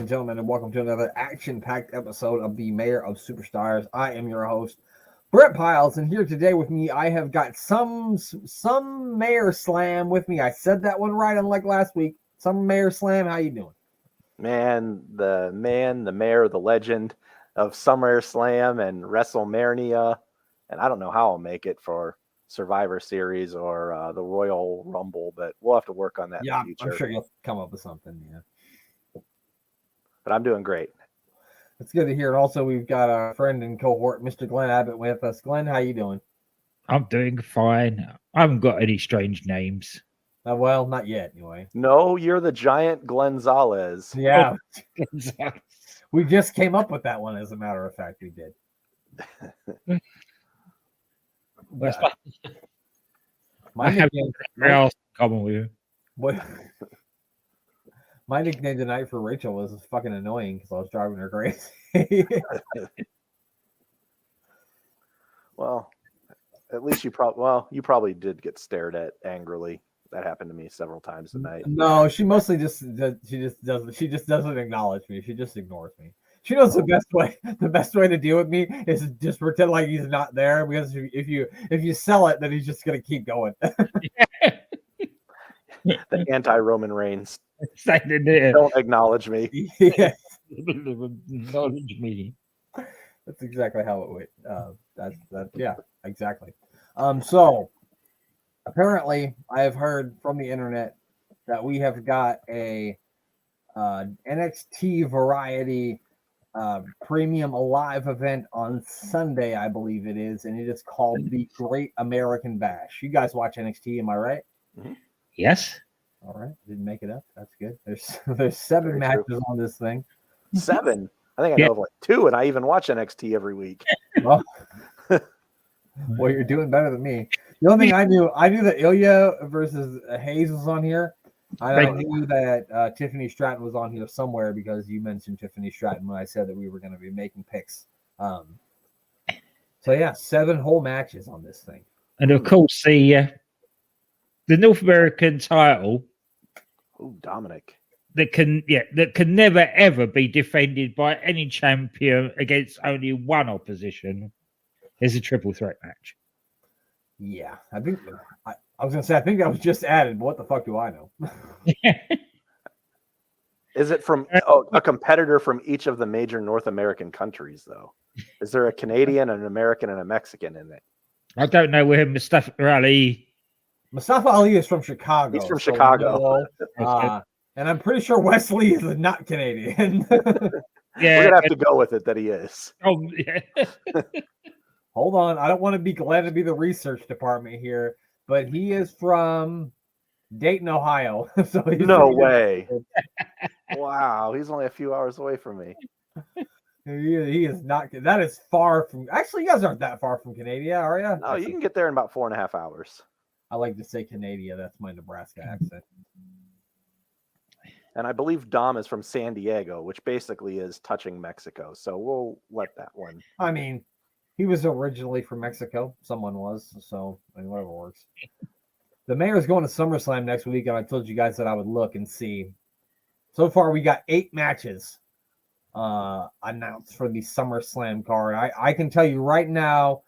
and gentlemen, and welcome to another action-packed episode of the Mayor of Superstars. I am your host, Brent Piles, and here today with me, I have got some Mayor Slam with me. I said that one right, unlike last week. Some Mayor Slam. How you doing? The mayor, the legend of SummerSlam and WrestleMania, and I don't know how I'll make it for Survivor Series or the Royal Rumble, but we'll have to work on that in the future. I'm sure you'll come up with something, yeah. But I'm doing great. It's good to hear. And also, we've got our friend and cohort, Mr. Glenn Abbott, with us. Glenn, how you doing? I'm doing fine. I haven't got any strange names. Well, not yet, anyway. No, you're the giant Glenzales. Yeah. We just came up with that one, as a matter of fact. We did. I have nothing else in common with you. What? My nickname tonight for Rachel was fucking annoying because I was driving her crazy. Well, at least you probably did get stared at angrily. That happened to me several times tonight. No, she mostly just doesn't acknowledge me. She just ignores me. She knows the best way to deal with me is just pretend like he's not there, because if you sell it, then he's just gonna keep going. The anti-Roman Reigns. There. Don't acknowledge me. Yeah. Acknowledge me. That's exactly how it went. Yeah, exactly. So apparently I have heard from the internet that we have got a NXT Variety Premium Alive event on Sunday, I believe it is, and it is called the Great American Bash. You guys watch NXT, am I right? Mm-hmm. Yes. All right, didn't make it up. That's good. There's 7 Very matches true. on this thing. 7. I think I know of like 2, and I even watch NXT every week. Well, you're doing better than me. The only thing I knew that Ilya versus Hayes was on here. I knew that Tiffany Stratton was on here somewhere because you mentioned Tiffany Stratton when I said that we were going to be making picks. So yeah, 7 whole matches on this thing. And of course, the North American title. Oh, Dominic. That can never ever be defended by any champion against only one opposition is a triple threat match. Yeah, I think I was gonna say I think that was just added. But what the fuck do I know? Is it from a competitor from each of the major North American countries, though? Is there a Canadian, an American, and a Mexican in it? I don't know where Mustafa Ali is from Chicago. He's from Chicago. No, and I'm pretty sure Wesley is not Canadian. Yeah, we're gonna have to go with it that he is. Oh, yeah. Hold on, I don't want to be glad to be the research department here, but he is from Dayton, Ohio. So no way. Wow, he's only a few hours away from me. He is not. That is far from. Actually, you guys aren't that far from Canada, are you? No, you can get there in about 4.5 hours. I like to say Canada. That's my Nebraska accent. And I believe Dom is from San Diego, which basically is touching Mexico. So we'll let that one. I mean, he was originally from Mexico. Someone was. So, I mean, whatever works. The mayor's going to SummerSlam next week, and I told you guys that I would look and see. So far, we got 8 matches announced for the SummerSlam card. I can tell you right now,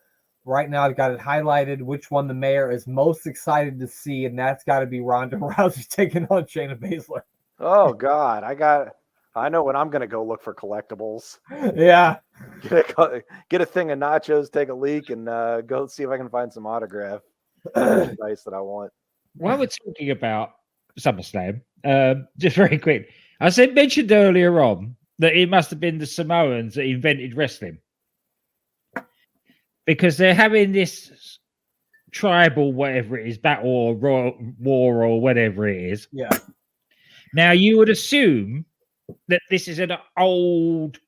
I've got it highlighted which one the mayor is most excited to see, and that's got to be Ronda Rousey taking on Shayna Baszler. Oh God, I know when I'm gonna go look for collectibles. Yeah, get a thing of nachos, take a leak, and go see if I can find some autograph merchandise that I want. While we're talking about SummerSlam, just very quick, I mentioned earlier on that it must have been the Samoans that invented wrestling, because they're having this tribal whatever it is, battle or war or whatever it is. Yeah. Now, you would assume that this is an old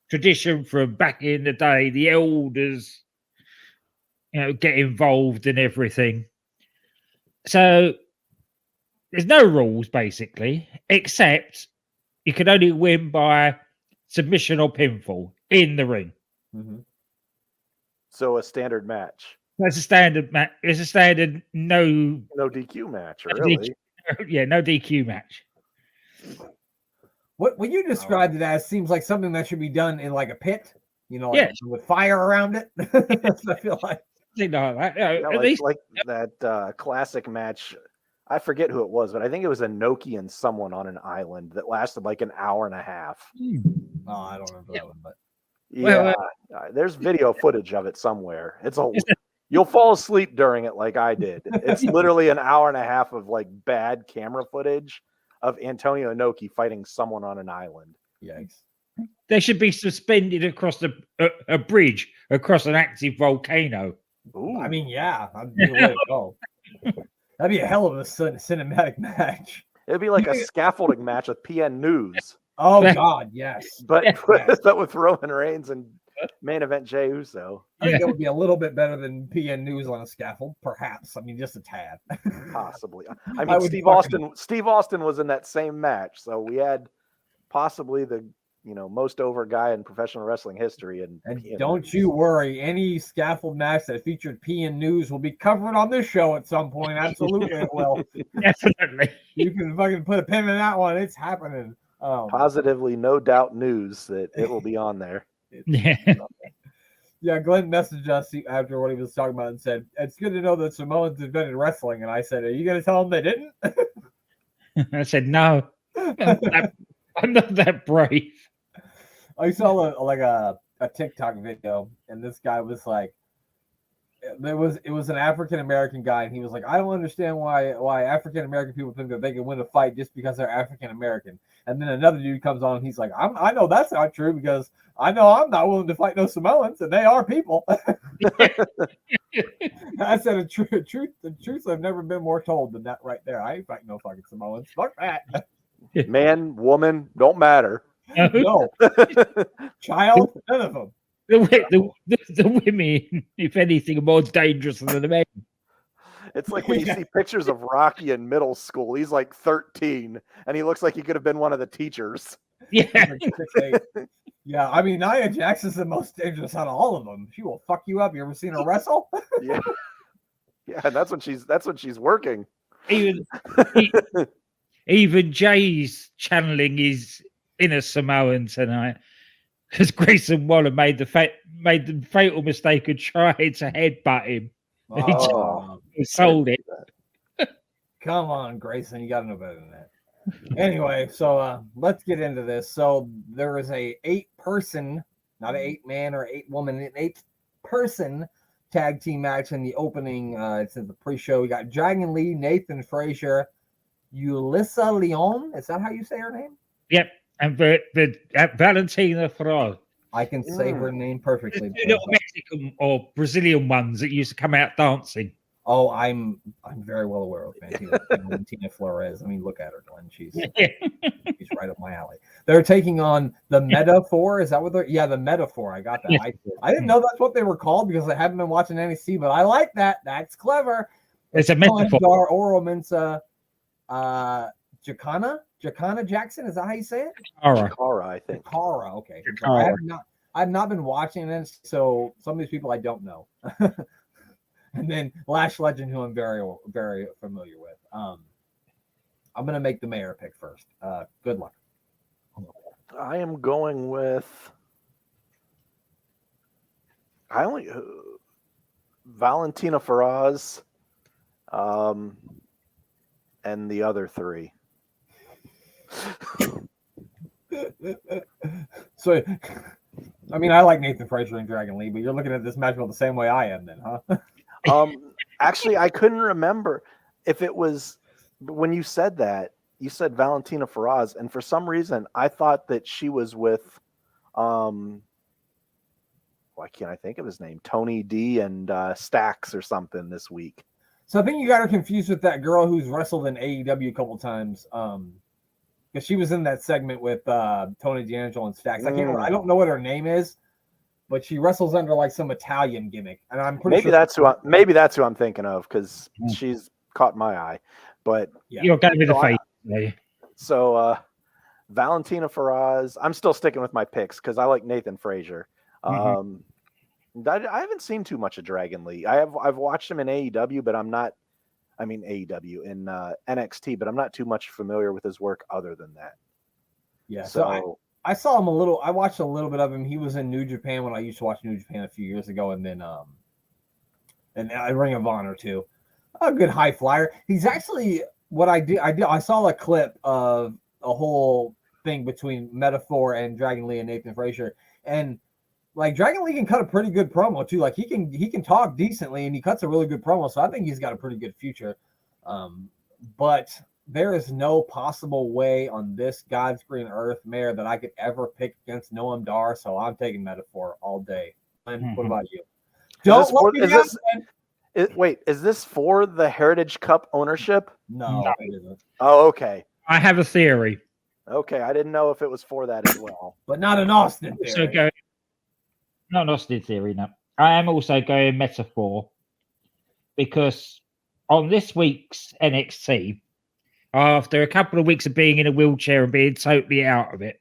tradition from back in the day. The elders, get involved in everything. So there's no rules, basically, except you can only win by submission or pinfall in the ring. Mm-hmm. So a standard match. That's a standard match. It's a standard no DQ match, really. No DQ match. What you described it as seems like something that should be done in like a pit, like Yes. with fire around it. I feel like. Something like that. Yeah, At least like that classic match. I forget who it was, but I think it was Inoki and someone on an island that lasted like an hour and a half. Oh, I don't remember that one, but Yeah, there's video footage of it somewhere. You'll fall asleep during it like I did. It's literally an hour and a half of like bad camera footage of Antonio Inoki fighting someone on an island. yikes. they should be suspended across a bridge across an active volcano. Ooh. I mean, yeah, I'd be the way to go. That'd be a hell of a cinematic match. It'd be like a scaffolding match with PN News, Oh God, yes. but Yes. with Roman Reigns and main event Jey Uso. I think it would be a little bit better than PN News on a scaffold, perhaps. I mean, just a tad. Possibly. I I mean, would Steve Austin was in that same match, so we had possibly the most over guy in professional wrestling history. And don't you worry, any scaffold match that featured PN News will be covered on this show at some point. Absolutely, it will. Definitely. You can fucking put a pin in that one. It's happening. Positively, no doubt news that it will be on there. Yeah. Yeah, Glenn messaged us after what he was talking about and said, "It's good to know that Samoans invented wrestling." And I said, "Are you going to tell them they didn't?" I said, no, I'm not that brave. I saw a TikTok video, and this guy was like, it was an African American guy, and he was like, "I don't understand why African American people think that they can win a fight just because they're African American." And then another dude comes on, and he's like, I know that's not true because I know I'm not willing to fight no Samoans, and they are people." I said the truth I've never been more told than that right there. I ain't fighting no fucking Samoans. Fuck that. Man, woman, don't matter. No. Child, none of them. The women, if anything, are more dangerous than the men. It's like when you see pictures of Rocky in middle school. He's like 13, and he looks like he could have been one of the teachers. Yeah. Yeah, I mean, Nia Jackson's the most dangerous out of all of them. She will fuck you up. You ever seen her wrestle? Yeah, yeah, that's when she's working. Even Jay's channeling his inner Samoan tonight, because Grayson Waller made the fatal mistake of trying to headbutt him. He sold it. Come on, Grayson, you got to know better than that. Anyway, so let's get into this. So there is a 8-person, not an 8-man or 8-woman, an 8-person tag team match in the opening. It's in the pre-show. We got Dragon Lee, Nathan Frazier, Ulyssa Leon. Is that how you say her name? Yep. And Valentina Ferraro. I can say her name perfectly. The little Mexican or Brazilian ones that used to come out dancing. Oh, I'm very well aware of Valentina Flores. I mean, look at her, Glenn. She's right up my alley. They're taking on the Metaphor. Is that what they're? Yeah, the Metaphor. I got that. Yeah. I didn't know that's what they were called because I haven't been watching NXT, but I like that. That's clever. It's a Metaphor. Dar Oro Mensa, Jacana Jackson. Is that how you say it? Jakara, I think. Jakara. Okay. Jakara. I've not been watching this, so some of these people I don't know. And then Lash Legend, who I'm very, very familiar with. I'm gonna make the mayor pick first. Good luck. I am going with. Valentina Feroz, and the other 3. So, I mean, I like Nathan Frazier and Dragon Lee, but you're looking at this match the same way I am, then, huh? Actually, I couldn't remember if it was when you said that. You said Valentina Feroz, and for some reason, I thought that she was with, why can't I think of his name? Tony D and Stax or something this week. So I think you got her confused with that girl who's wrestled in AEW a couple times. Because she was in that segment with Tony D'Angelo and Stax. I don't know what her name is, but she wrestles under like some Italian gimmick, and I'm pretty sure maybe that's who I'm thinking of because she's caught my eye. But yeah. You're going to be the face. So Valentina Feroz, I'm still sticking with my picks because I like Nathan Frazier. I haven't seen too much of Dragon Lee. I've watched him in AEW, but I'm not. I mean AEW in NXT, but I'm not too much familiar with his work other than that. Yeah. So I saw him a little. I watched a little bit of him. He was in New Japan when I used to watch New Japan a few years ago, and then Ring of Honor too. A good high flyer. He's actually what I did. I saw a clip of a whole thing between Metaphor and Dragon Lee and Nathan Frazier, and like Dragon Lee can cut a pretty good promo too. Like he can talk decently, and he cuts a really good promo. So I think he's got a pretty good future. But there is no possible way on this God's green earth mare that I could ever pick against Noam Dar. So I'm taking Metaphor all day. And what about you? Don't let me down, man. Wait, is this for the Heritage Cup ownership? No, it isn't. Oh, okay. I have a theory. Okay, I didn't know if it was for that as well. But not an Austin So theory. not an Austin theory, no. I am also going Metaphor because on this week's NXT, after a couple of weeks of being in a wheelchair and being totally out of it,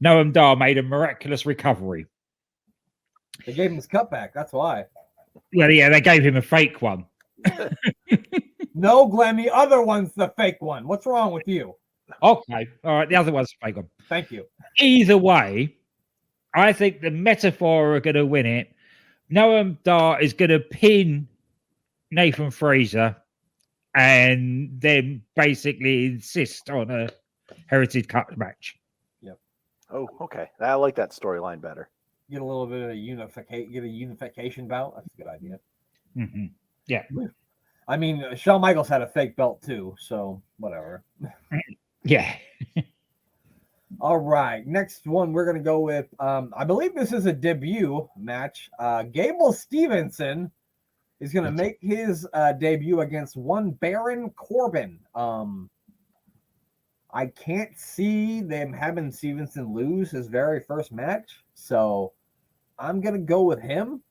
Noam Dar made a miraculous recovery. They gave him his cutback. That's why. Well, yeah, they gave him a fake one. No, Glenn, the other one's the fake one. What's wrong with you? Okay, all right, the other one's a fake one. Thank you. Either way, I think the Metaphor are going to win it. Noam Dar is going to pin Nathan Fraser and then basically insist on a Heritage Cup match. Oh, okay. I like that storyline better. Get a little bit of a unification bout. That's a good idea. Mm-hmm. Yeah. I mean, Shawn Michaels had a fake belt too, so whatever. Yeah. All right. Next one we're gonna go with. I believe this is a debut match. Gable Stevenson is gonna make his debut against one Baron Corbin. I can't see them having Stevenson lose his very first match, so I'm gonna go with him.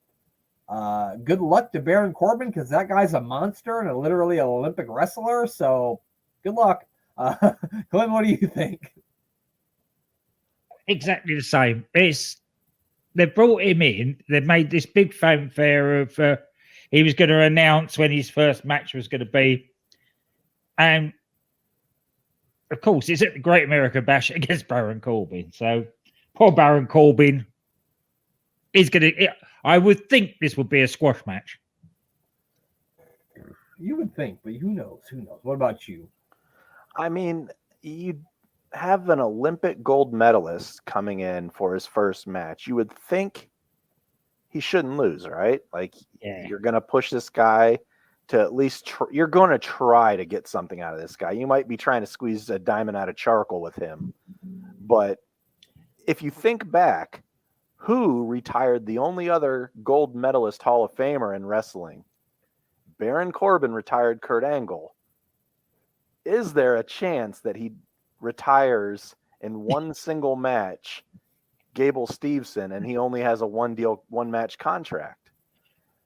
Good luck to Baron Corbin because that guy's a monster and literally an Olympic wrestler. So good luck. Glenn, what do you think? Exactly the same. They brought him in. They made this big fanfare of he was going to announce when his first match was going to be, and of course, it's at the Great American Bash against Baron Corbin. So poor Baron Corbin is going to. I would think this would be a squash match. You would think, but who knows? Who knows? What about you? I mean, you have an Olympic gold medalist coming in for his first match. You would think he shouldn't lose, right? Like, you're going to push this guy to at least you're going to try to get something out of this guy. You might be trying to squeeze a diamond out of charcoal with him. But if you think back, who retired the only other gold medalist Hall of Famer in wrestling? Baron Corbin retired Kurt Angle. Is there a chance that he retires in one single match Gable Steveson and he only has a one match contract?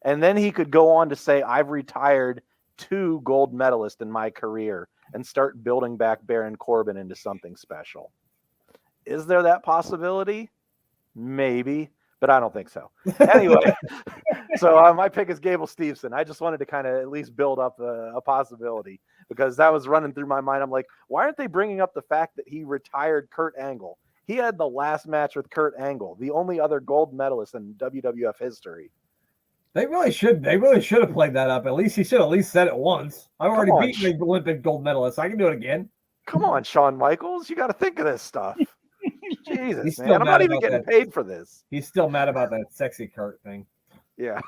And then he could go on to say, I've retired 2 gold medalists in my career and start building back Baron Corbin into something special. Is there that possibility? Maybe, but I don't think so. Anyway, so my pick is Gable Steveson. I just wanted to kind of at least build up a possibility because that was running through my mind. I'm like, why aren't they bringing up the fact that he retired Kurt Angle? He had the last match with Kurt Angle, the only other gold medalist in WWF history. They really should. They really should have played that up. At least he should have at least said it once. I've already beaten the Olympic gold medalist. I can do it again. Come on, Shawn Michaels. You got to think of this stuff. Jesus, man. I'm not even getting paid for this. He's still mad about that sexy Kurt thing. Yeah.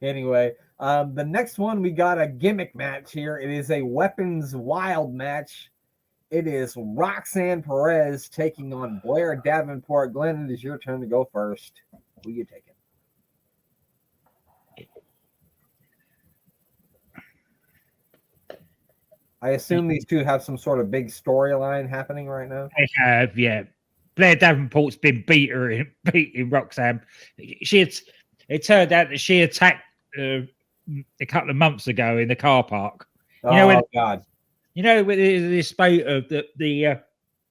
Anyway, the next one, we got a gimmick match here. It is a Weapons Wild match. It is Roxanne Perez taking on Blair Davenport. Glenn, it is your turn to go first. Who are you taking? I assume these two have some sort of big storyline happening right now. They have, yeah. Blair Davenport's been beating Roxanne. It turned out that she attacked a couple of months ago in the car park. God! You know, with this spate of the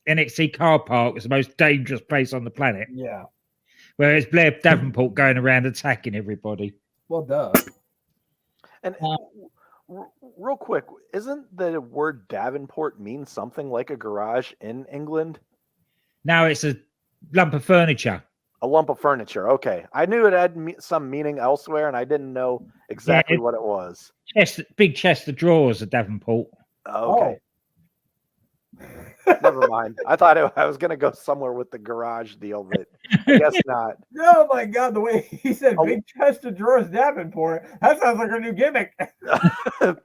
NXT car park is the most dangerous place on the planet. Yeah. Whereas Blair Davenport going around attacking everybody. Well, duh. And Real quick, isn't the word Davenport mean something like a garage in England? Now it's a lump of furniture. A lump of furniture. Okay, I knew it had some meaning elsewhere, and I didn't know exactly what it was. Big chest of drawers at Davenport. Okay. Never mind. I thought I was going to go somewhere with the garage deal, but I guess not. Oh my God, the way he said Oh. big chest of drawers Davenport, that sounds like a new gimmick.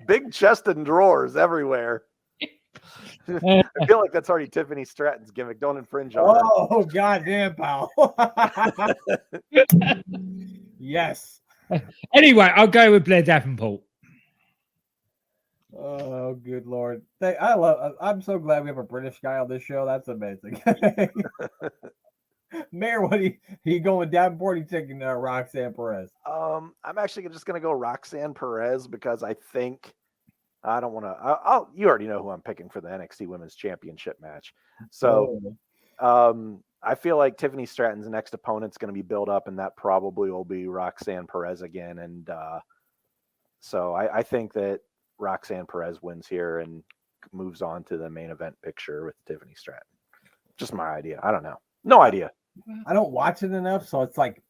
Big chest and drawers everywhere. I feel like that's already Tiffany Stratton's gimmick. Don't infringe on her. Oh, goddamn, pal. Yes. Anyway, I'll go with Blair Davenport. Oh, good Lord. I'm so glad we have a British guy on this show. That's amazing. Mayor, what are you going Davenport? Or you taking Roxanne Perez? I'm actually just going to go Roxanne Perez because I think I don't want to. You already know who I'm picking for the NXT Women's Championship match. So I feel like Tiffany Stratton's next opponent's going to be built up, and that probably will be Roxanne Perez again. And so I think that Roxanne Perez wins here and moves on to the main event picture with Tiffany Stratton. Just my idea. I don't know. No idea. I don't watch it enough, so it's like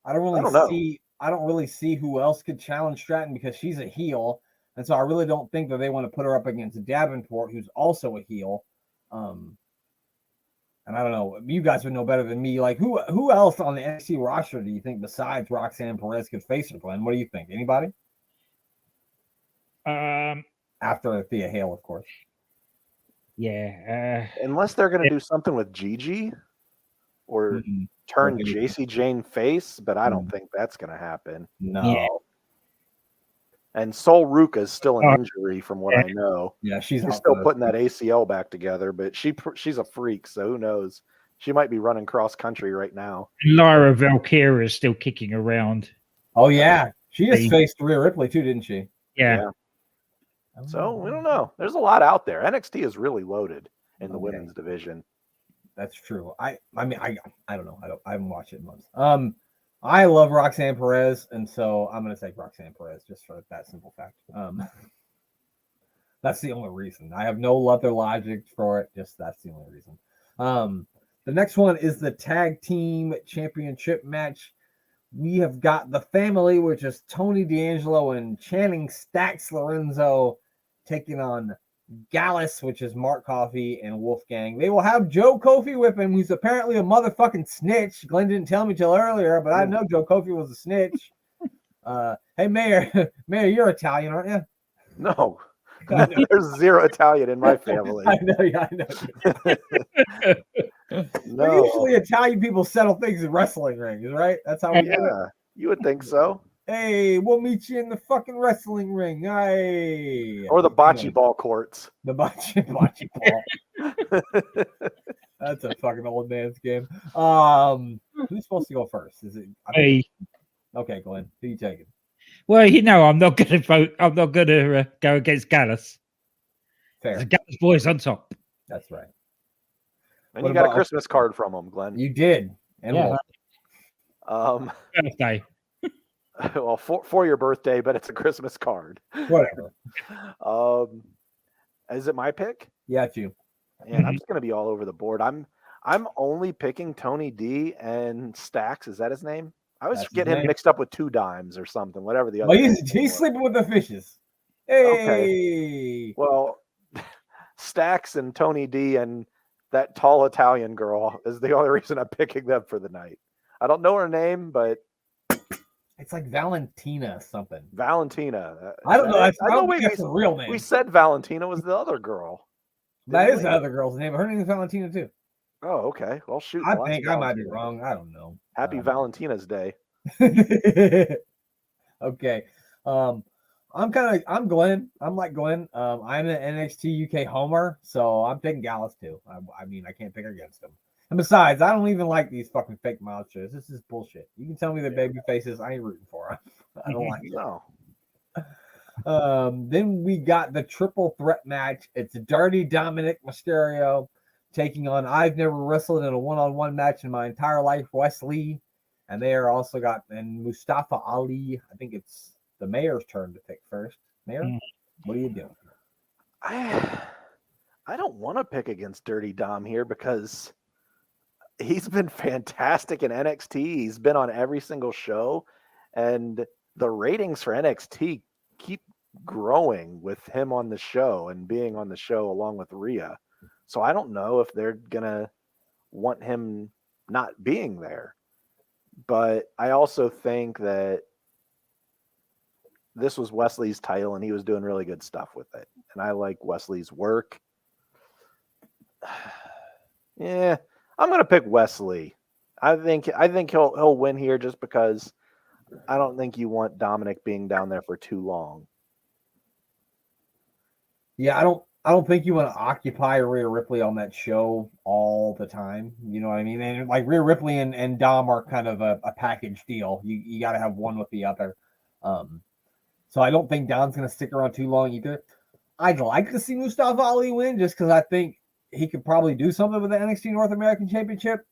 I don't really see who else could challenge Stratton because she's a heel. And so I really don't think that they want to put her up against Davenport, who's also a heel. And I don't know. You guys would know better than me. Like, who else on the NXT roster do you think besides Roxanne Perez could face her, Glenn? What do you think? Anybody? After Thea Hale, of course. Yeah. Unless they're going to do something with Gigi or turn JC Jane face, but I don't think that's going to happen. No. Yeah. And Sol Ruka is still an injury from what I know. Yeah, she's still putting that ACL back together, but she's a freak, so who knows? She might be running cross country right now. Lyra Valkyria is still kicking around. Oh, yeah. She just faced Rhea Ripley, too, didn't she? Yeah. So, we don't know. There's a lot out there. NXT is really loaded in the women's division. That's true. I mean, I don't know. I haven't watched it in months. I love Roxanne Perez, and so I'm going to take Roxanne Perez just for that simple fact. That's the only reason. I have no other logic for it. Just that's the only reason. The next one is the tag team championship match. We have got the family, which is Tony D'Angelo and Channing Stacks Lorenzo, taking on Gallus, which is Mark Coffey and Wolfgang. They will have Joe Kofi with him, who's apparently a motherfucking snitch. Glenn didn't tell me till earlier, but I know Joe Kofi was a snitch. Hey, Mayor, you're Italian, aren't you? No. There's zero Italian in my family. I know. No. Usually Italian people settle things in wrestling rings, right? That's how we do it. You would think so. Hey, we'll meet you in the fucking wrestling ring. Hey. Or the bocce ball courts. The bocce ball. That's a fucking old man's game. Who's supposed to go first? Is it Hey. Okay, Glenn. Who you taking? Well, I'm not going to vote. I'm not going to go against Gallus. Fair. The Gallus boys on top. That's right. And you got a Christmas card from him, Glenn. You did. And birthday. Well, for your birthday, but it's a Christmas card. Whatever. Is it my pick? Yeah, it's you. And I'm just going to be all over the board. I'm only picking Tony D and Stacks. Is that his name? I always get him mixed up with Two Dimes or something, whatever the other. Well, he's sleeping with the fishes. Hey. Okay. Well, Stacks and Tony D and that tall Italian girl is the only reason I'm picking them for the night. I don't know her name, but it's like Valentina something. Valentina. I don't know. I don't think that's the real name. We said Valentina was the other girl. That is the other girl's name. Her name is Valentina too. Oh, okay. Well, shoot. I think I might be wrong. I don't know. Happy Valentina's Day. Okay. I'm Glenn. I'm like Glenn. I'm an NXT UK homer, so I'm taking Gallus too. I mean, I can't pick against him. And besides, I don't even like these fucking fake monsters. This is bullshit. You can tell me they're baby faces. I ain't rooting for them. I don't like it. No. Then we got the triple threat match. It's Dirty Dominic Mysterio taking on I've never wrestled in a one-on-one match in my entire life, Wes Lee. And they are also got Mustafa Ali. I think it's the mayor's turn to pick first. Mayor, what do you do? I don't want to pick against Dirty Dom here because he's been fantastic in NXT. He's been on every single show, and the ratings for NXT keep growing with him on the show and being on the show along with Rhea. So I don't know if they're gonna want him not being there. But I also think that this was Wesley's title and he was doing really good stuff with it. And I like Wesley's work. Yeah, I'm gonna pick Wesley. I think he'll win here just because I don't think you want Dominic being down there for too long. Yeah, I don't think you want to occupy Rhea Ripley on that show all the time. You know what I mean? And like Rhea Ripley and Dom are kind of a package deal. You got to have one with the other. So I don't think Dom's going to stick around too long either. I'd like to see Mustafa Ali win just because I think he could probably do something with the NXT North American Championship.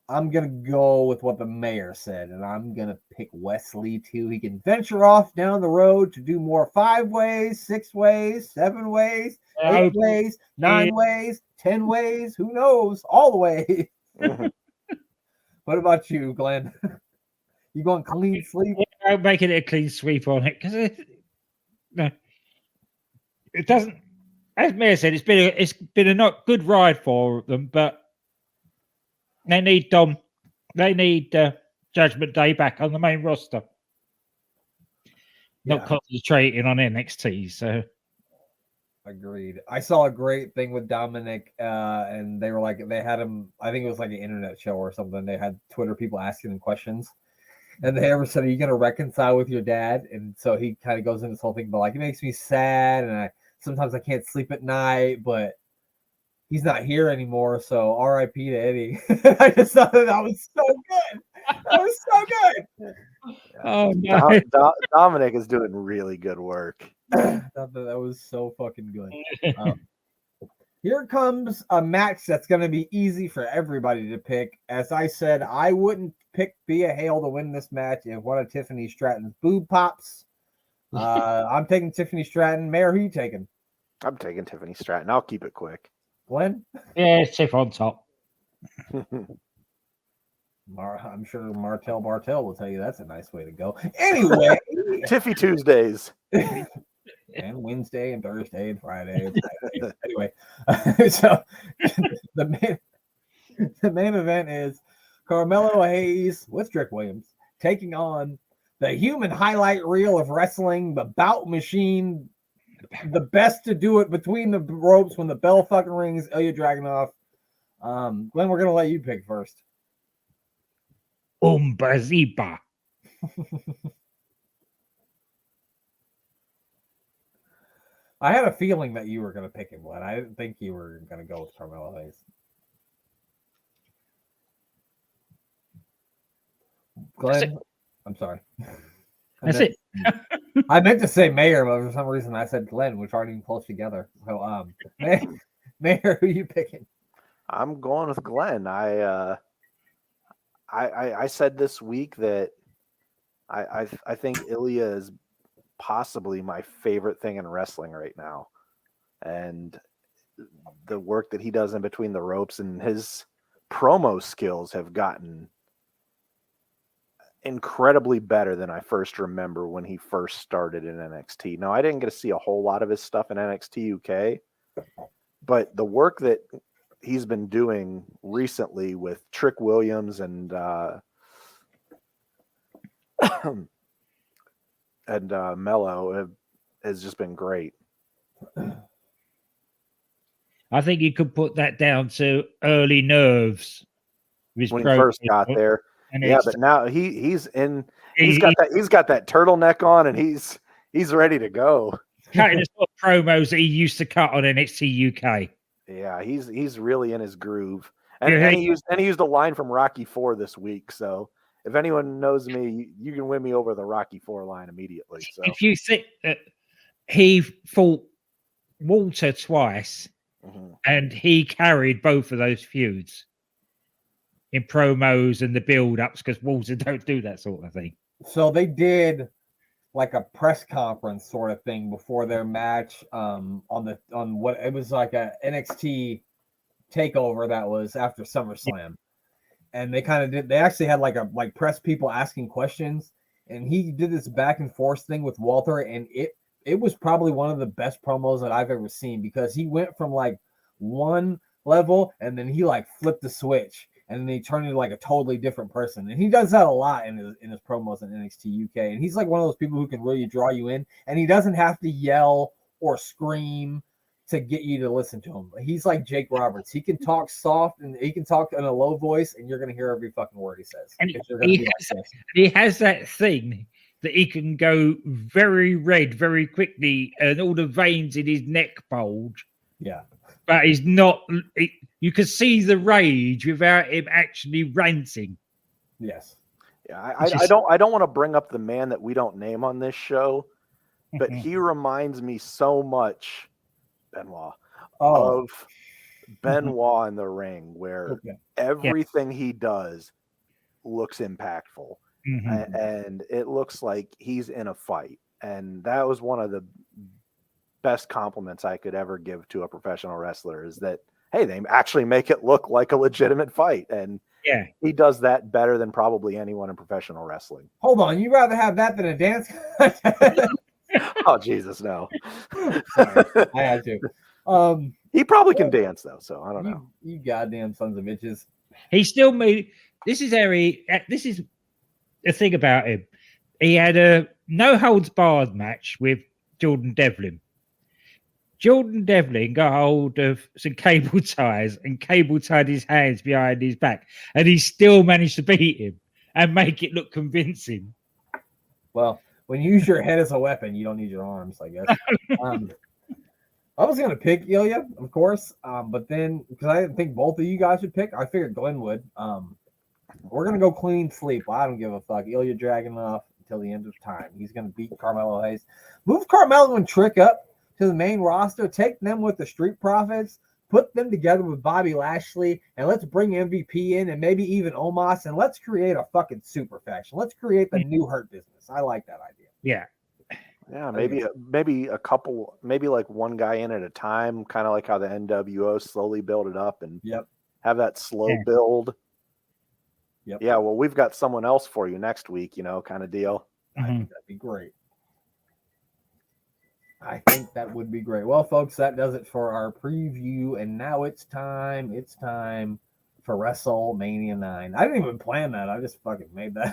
I'm going to go with what the mayor said, and I'm going to pick Wesley too. He can venture off down the road to do more 5 ways, 6 ways, 7 ways, 8 ways, 9 ways, 10 ways. Who knows? All the ways. What about you, Glenn? You going clean sweep? I'm making it a clean sweep on it because it doesn't. As Mayor said, it's been a not good ride for them, but they need Judgment Day back on the main roster, not concentrating on NXT. So, agreed. I saw a great thing with Dominic, and they were like, they had him. I think it was like an internet show or something. They had Twitter people asking him questions. And they ever said, "Are you going to reconcile with your dad?" And so he kind of goes into this whole thing, but like, it makes me sad, and sometimes I can't sleep at night, but he's not here anymore. So R.I.P. to Eddie. I just thought that was so good. That was so good. Oh no, Dominic is doing really good work. I thought that was so fucking good. Here comes a match that's going to be easy for everybody to pick. As I said, I wouldn't pick Thea Hale to win this match if one of Tiffany Stratton's boob pops. I'm taking Tiffany Stratton. Mayor, who are you taking? I'm taking Tiffany Stratton. I'll keep it quick. Glenn? Yeah, Tiff on top. I'm sure Martel Bartel will tell you that's a nice way to go. Anyway. Tiffy Tuesdays. And Wednesday and Thursday and Friday and Saturday. Anyway, so the main event is Carmelo Hayes with Trick Williams taking on the human highlight reel of wrestling, the bout machine, the best to do it between the ropes when the bell fucking rings, Ilya Dragunov. Glenn, we're gonna let you pick first. Umbaziba. I had a feeling that you were going to pick him, Glenn. I didn't think you were going to go with Carmelo Hayes. Glenn, I'm sorry. That's it. I meant to say Mayor, but for some reason I said Glenn, which aren't even close together. So, Mayor, who are you picking? I'm going with Glenn. I said this week that I think Ilya is possibly my favorite thing in wrestling right now, and the work that he does in between the ropes and his promo skills have gotten incredibly better than I first remember when he first started in NXT. Now, I didn't get to see a whole lot of his stuff in NXT UK, but the work that he's been doing recently with Trick Williams and Mello has just been great. I think you could put that down to early nerves. When he first got there. Yeah, but now he's got that turtleneck on and he's ready to go. Cutting the sort of promos that he used to cut on NXT UK. Yeah, he's really in his groove. And he used a line from Rocky IV this week. So if anyone knows me, you can win me over the Rocky IV line immediately. So if you think that he fought Walter twice, and he carried both of those feuds in promos and the build-ups because Walter don't do that sort of thing. So they did like a press conference sort of thing before their match on what it was like a NXT takeover that was after SummerSlam. And they actually had like press people asking questions, and he did this back and forth thing with Walter, and it was probably one of the best promos that I've ever seen, because he went from like one level and then he like flipped the switch and then he turned into like a totally different person. And he does that a lot in his promos in NXT UK. And he's like one of those people who can really draw you in, and he doesn't have to yell or scream to get you to listen to him. He's like Jake Roberts. He can talk soft and he can talk in a low voice, and you're going to hear every fucking word he says. And he has that thing that he can go very red very quickly, and all the veins in his neck bulge. Yeah. But he's not. You can see the rage without him actually ranting. Yes. Yeah, I don't want to bring up the man that we don't name on this show, but he reminds me so much, Benoit, of Benoit in the ring, where everything he does looks impactful, and it looks like he's in a fight. And that was one of the best compliments I could ever give to a professional wrestler, is that, hey, they actually make it look like a legitimate fight. And he does that better than probably anyone in professional wrestling. Hold on, you'd rather have that than a dance? Oh, Jesus, no. Sorry, I had to. He probably can dance, though, so I don't know. You goddamn sons of bitches. He still made... This is the thing about him. He had a no-holds-barred match with Jordan Devlin. Jordan Devlin got hold of some cable ties and cable tied his hands behind his back, and he still managed to beat him and make it look convincing. Well, when you use your head as a weapon, you don't need your arms, I guess. I was going to pick Ilya, of course, but then, because I didn't think both of you guys would pick, I figured Glenn would. We're going to go clean sleep. Well, I don't give a fuck. Ilya Dragunov until the end of time. He's going to beat Carmelo Hayes. Move Carmelo and Trick up to the main roster. Take them with the Street Profits. Put them together with Bobby Lashley. And let's bring MVP in and maybe even Omos. And let's create a fucking super faction. Let's create the new Hurt Business. I like that idea. Yeah. Yeah, maybe a couple, maybe like one guy in at a time, kind of like how the NWO slowly build it up and have that slow build. Yep. Yeah, well, we've got someone else for you next week, kind of deal. I think that'd be great. I think that would be great. Well, folks, that does it for our preview. And now it's time for WrestleMania 9. I didn't even plan that. I just fucking made that.